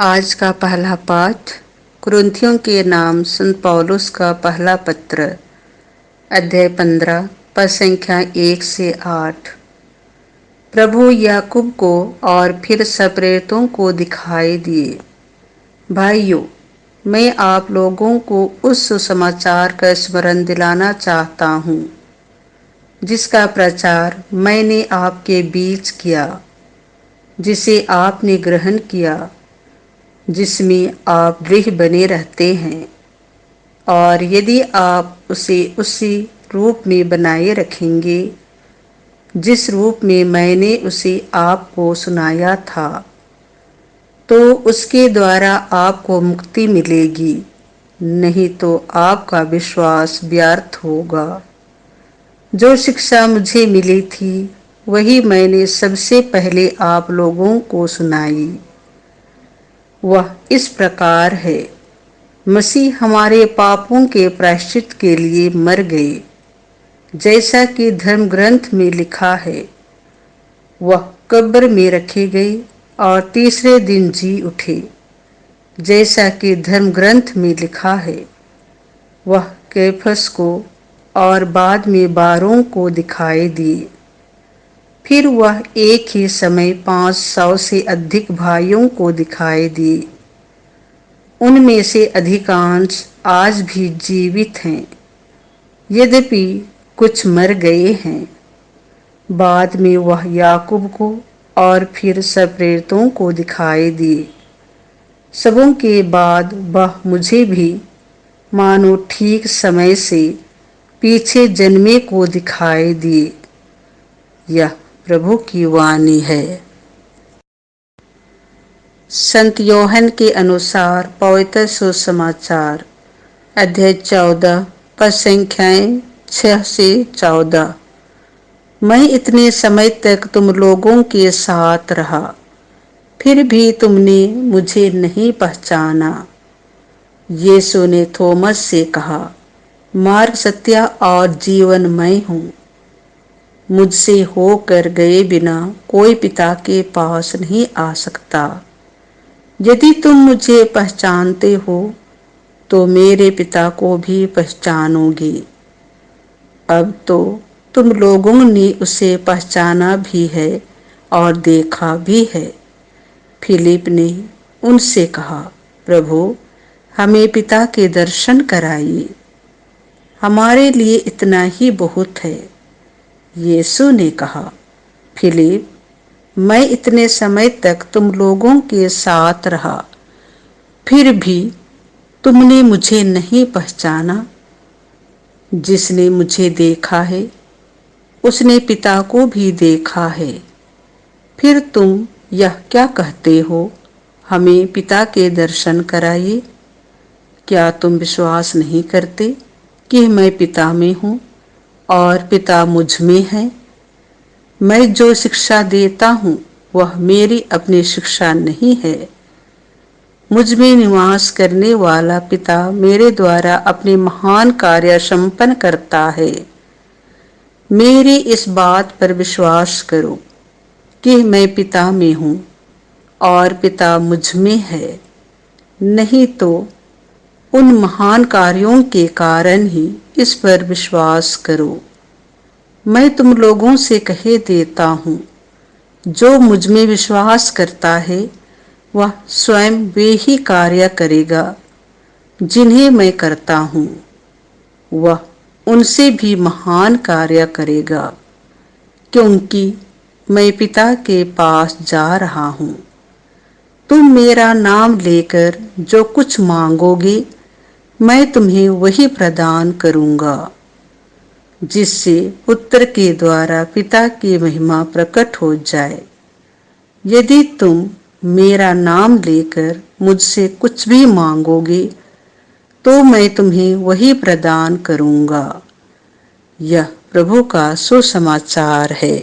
आज का पहला पाठ कुरिन्थियों के नाम संत पौलुस का पहला पत्र अध्याय 15 पद संख्या 1 से 8। प्रभु याकूब को और फिर सब प्रेरितों को दिखाई दिए। भाइयों, मैं आप लोगों को उस सुसमाचार का स्मरण दिलाना चाहता हूँ जिसका प्रचार मैंने आपके बीच किया, जिसे आपने ग्रहण किया, जिसमें आप दृढ़ बने रहते हैं, और यदि आप उसे उसी रूप में बनाए रखेंगे जिस रूप में मैंने उसे आपको सुनाया था, तो उसके द्वारा आपको मुक्ति मिलेगी, नहीं तो आपका विश्वास व्यर्थ होगा। जो शिक्षा मुझे मिली थी वही मैंने सबसे पहले आप लोगों को सुनाई। वह इस प्रकार है, मसीह हमारे पापों के प्रायश्चित के लिए मर गए, जैसा कि धर्म ग्रंथ में लिखा है। वह कब्र में रखे गए और तीसरे दिन जी उठे, जैसा कि धर्म ग्रंथ में लिखा है। वह कैफस को और बाद में 12 को दिखाई दिए। फिर वह एक ही समय 500 से अधिक भाइयों को दिखाई दिए। उनमें से अधिकांश आज भी जीवित हैं, यद्यपि कुछ मर गए हैं। बाद में वह याकूब को और फिर सब प्रेरितों को दिखाई दिए। सबों के बाद वह मुझे भी मानो ठीक समय से पीछे जन्मे को दिखाई दिए। यह प्रभु की वाणी है। संत यूहन्ना के अनुसार पवित्र सुसमाचार अध्याय 14 पद संख्याएं 6 से 14। मैं इतने समय तक तुम लोगों के साथ रहा, फिर भी तुमने मुझे नहीं पहचाना। यीशु ने थोमस से कहा, मार्ग, सत्य और जीवन मैं हूँ। मुझसे होकर गए बिना कोई पिता के पास नहीं आ सकता। यदि तुम मुझे पहचानते हो तो मेरे पिता को भी पहचानोगे। अब तो तुम लोगों ने उसे पहचाना भी है और देखा भी है। फिलिप ने उनसे कहा, प्रभु, हमें पिता के दर्शन कराइए, हमारे लिए इतना ही बहुत है। यीशु ने कहा, फिलिप, मैं इतने समय तक तुम लोगों के साथ रहा, फिर भी तुमने मुझे नहीं पहचाना। जिसने मुझे देखा है उसने पिता को भी देखा है। फिर तुम यह क्या कहते हो, हमें पिता के दर्शन कराइए? क्या तुम विश्वास नहीं करते कि मैं पिता में हूँ और पिता मुझ में है? मैं जो शिक्षा देता हूँ वह मेरी अपनी शिक्षा नहीं है। मुझ में निवास करने वाला पिता मेरे द्वारा अपने महान कार्य संपन्न करता है। मेरी इस बात पर विश्वास करो कि मैं पिता में हूँ और पिता मुझ में है, नहीं तो उन महान कार्यों के कारण ही इस पर विश्वास करो। मैं तुम लोगों से कह देता हूँ, जो मुझ में विश्वास करता है वह स्वयं वे ही कार्य करेगा जिन्हें मैं करता हूँ। वह उनसे भी महान कार्य करेगा, क्योंकि मैं पिता के पास जा रहा हूँ। तुम मेरा नाम लेकर जो कुछ मांगोगे मैं तुम्हें वही प्रदान करूँगा, जिससे पुत्र के द्वारा पिता की महिमा प्रकट हो जाए। यदि तुम मेरा नाम लेकर मुझसे कुछ भी मांगोगे तो मैं तुम्हें वही प्रदान करूँगा। यह प्रभु का सुसमाचार है।